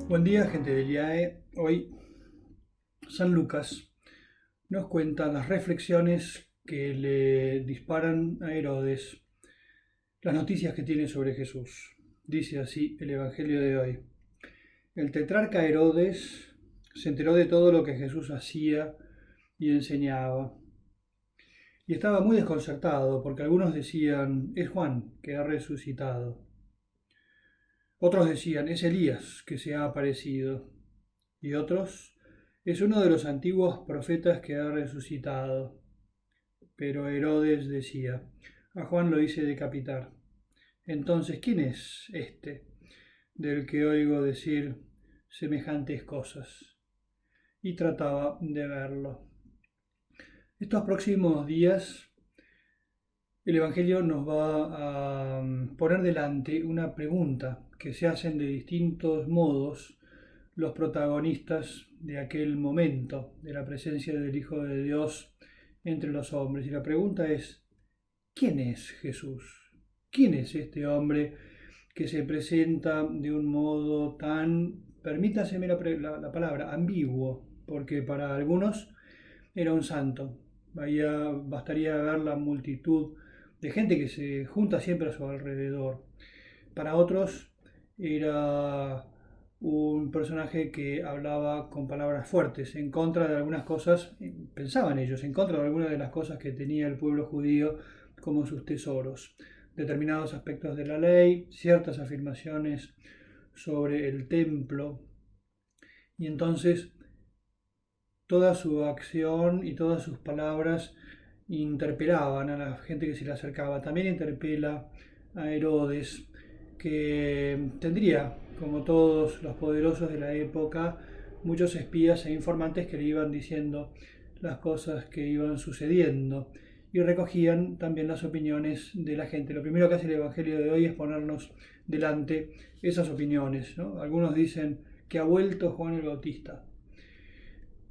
Buen día, gente del IAE. Hoy San Lucas nos cuenta las reflexiones que le disparan a Herodes, las noticias que tiene sobre Jesús. Dice así el Evangelio de hoy. El tetrarca Herodes se enteró de todo lo que Jesús hacía y enseñaba. Y estaba muy desconcertado porque algunos decían, es Juan que ha resucitado. Otros decían, es Elías que se ha aparecido. Y otros, es uno de los antiguos profetas que ha resucitado. Pero Herodes decía, a Juan lo hice decapitar. Entonces, ¿quién es este del que oigo decir semejantes cosas? Y trataba de verlo. Estos próximos días el Evangelio nos va a poner delante una pregunta que se hacen de distintos modos los protagonistas de aquel momento, de la presencia del Hijo de Dios entre los hombres. Y la pregunta es, ¿quién es Jesús? ¿Quién es este hombre que se presenta de un modo tan, permítaseme la palabra, ambiguo? Porque para algunos era un santo. Bastaría ver la multitud de gente que se junta siempre a su alrededor. Para otros era un personaje que hablaba con palabras fuertes en contra de algunas cosas, pensaban ellos, en contra de algunas de las cosas que tenía el pueblo judío como sus tesoros, determinados aspectos de la ley, ciertas afirmaciones sobre el templo, y entonces toda su acción y todas sus palabras interpelaban a la gente que se le acercaba. También interpela a Herodes, que tendría, como todos los poderosos de la época, muchos espías e informantes que le iban diciendo las cosas que iban sucediendo y recogían también las opiniones de la gente. Lo primero que hace el Evangelio de hoy es ponernos delante esas opiniones, ¿no? Algunos dicen que ha vuelto Juan el Bautista,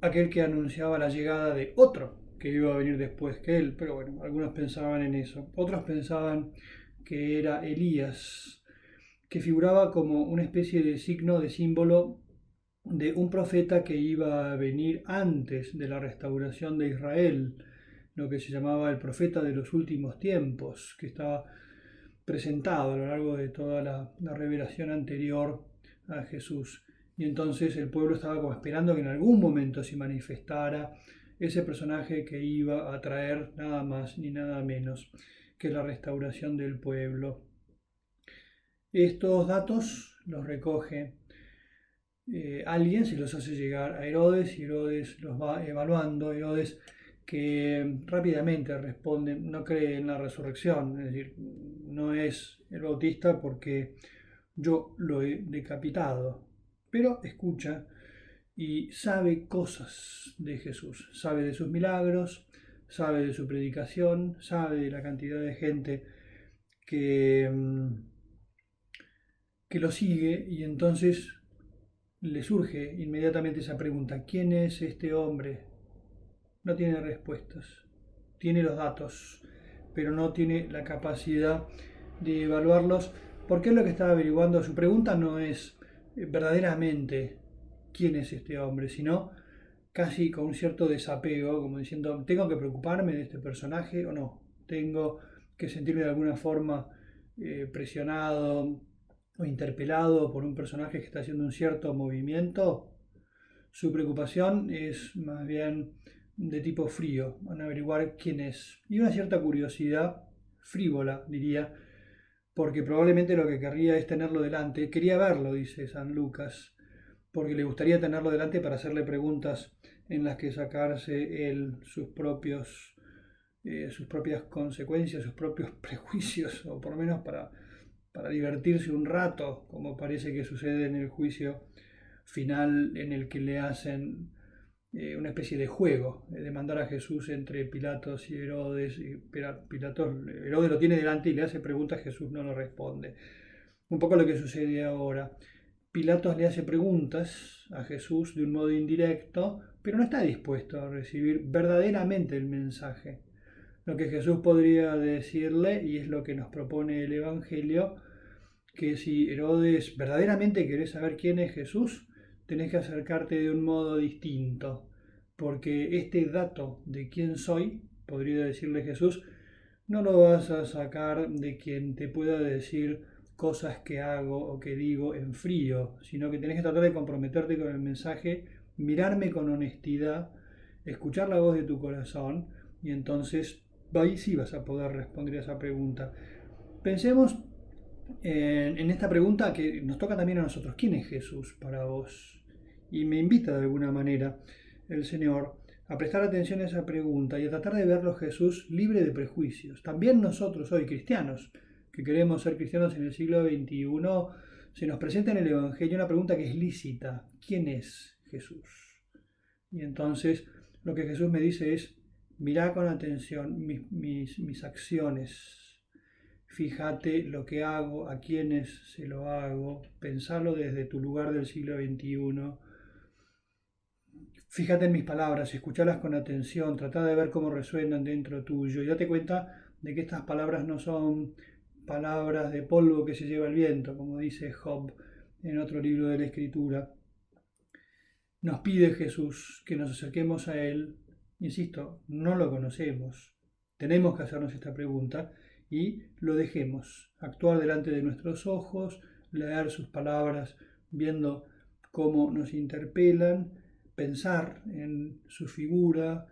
aquel que anunciaba la llegada de otro que iba a venir después que él, pero bueno, algunos pensaban en eso. Otros pensaban que era Elías, que figuraba como una especie de signo, de símbolo de un profeta que iba a venir antes de la restauración de Israel, lo que se llamaba el profeta de los últimos tiempos, que estaba presentado a lo largo de toda la revelación anterior a Jesús. Y entonces el pueblo estaba como esperando que en algún momento se manifestara ese personaje que iba a traer nada más ni nada menos que la restauración del pueblo. Estos datos los recoge alguien, se los hace llegar a Herodes y Herodes los va evaluando. Herodes, que rápidamente responde, no cree en la resurrección, es decir, no es el Bautista porque yo lo he decapitado, pero escucha y sabe cosas de Jesús, sabe de sus milagros, sabe de su predicación, sabe de la cantidad de gente que, que lo sigue, y entonces le surge inmediatamente esa pregunta, ¿quién es este hombre? No tiene respuestas, tiene los datos, pero no tiene la capacidad de evaluarlos, porque es lo que está averiguando. Su pregunta no es verdaderamente quién es este hombre, sino casi con un cierto desapego, como diciendo, ¿tengo que preocuparme de este personaje o no? ¿Tengo que sentirme de alguna forma presionado o interpelado por un personaje que está haciendo un cierto movimiento? Su preocupación es más bien de tipo frío, van a averiguar quién es. Y una cierta curiosidad frívola, diría, porque probablemente lo que querría es tenerlo delante. Quería verlo, dice San Lucas, porque le gustaría tenerlo delante para hacerle preguntas en las que sacarse él sus propias consecuencias, sus propios prejuicios, o por lo menos para divertirse un rato, como parece que sucede en el juicio final en el que le hacen una especie de juego, de mandar a Jesús entre Pilatos y Herodes. Y Herodes lo tiene delante y le hace preguntas, Jesús no lo responde. Un poco lo que sucede ahora. Pilatos le hace preguntas a Jesús de un modo indirecto, pero no está dispuesto a recibir verdaderamente el mensaje. lo que Jesús podría decirle, y es lo que nos propone el Evangelio, que si Herodes verdaderamente querés saber quién es Jesús, tenés que acercarte de un modo distinto, porque este dato de quién soy, podría decirle Jesús, no lo vas a sacar de quien te pueda decir cosas que hago o que digo en frío, sino que tenés que tratar de comprometerte con el mensaje, mirarme con honestidad, escuchar la voz de tu corazón, y entonces ahí sí vas a poder responder a esa pregunta. Pensemos en esta pregunta que nos toca también a nosotros. ¿Quién es Jesús para vos? Y me invita de alguna manera el Señor a prestar atención a esa pregunta y a tratar de verlo Jesús libre de prejuicios. También nosotros hoy, cristianos, que queremos ser cristianos en el siglo XXI, se nos presenta en el Evangelio una pregunta que es lícita. ¿Quién es Jesús? Y entonces lo que Jesús me dice es, mirá con atención mis acciones. Fíjate lo que hago, a quiénes se lo hago, pensalo desde tu lugar del siglo XXI. Fíjate en mis palabras, escuchalas con atención, trata de ver cómo resuenan dentro tuyo y date cuenta de que estas palabras no son palabras de polvo que se lleva el viento, como dice Job en otro libro de la Escritura. Nos pide Jesús que nos acerquemos a Él. Insisto, no lo conocemos. Tenemos que hacernos esta pregunta y lo dejemos actuar delante de nuestros ojos, leer sus palabras, viendo cómo nos interpelan, pensar en su figura,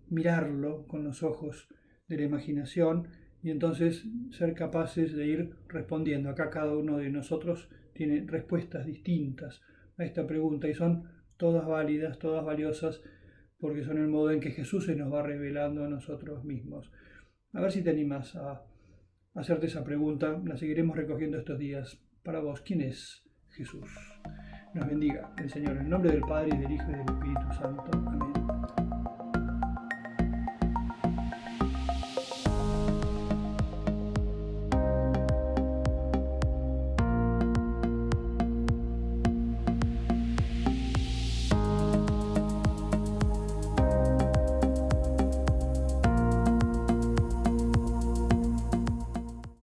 mirarlo con los ojos de la imaginación y entonces ser capaces de ir respondiendo. Acá cada uno de nosotros tiene respuestas distintas a esta pregunta y son todas válidas, todas valiosas, porque son el modo en que Jesús se nos va revelando a nosotros mismos. A ver si te animas a hacerte esa pregunta, la seguiremos recogiendo estos días. Para vos, ¿quién es Jesús? Nos bendiga el Señor, en el nombre del Padre, y del Hijo, y del Espíritu Santo. Amén.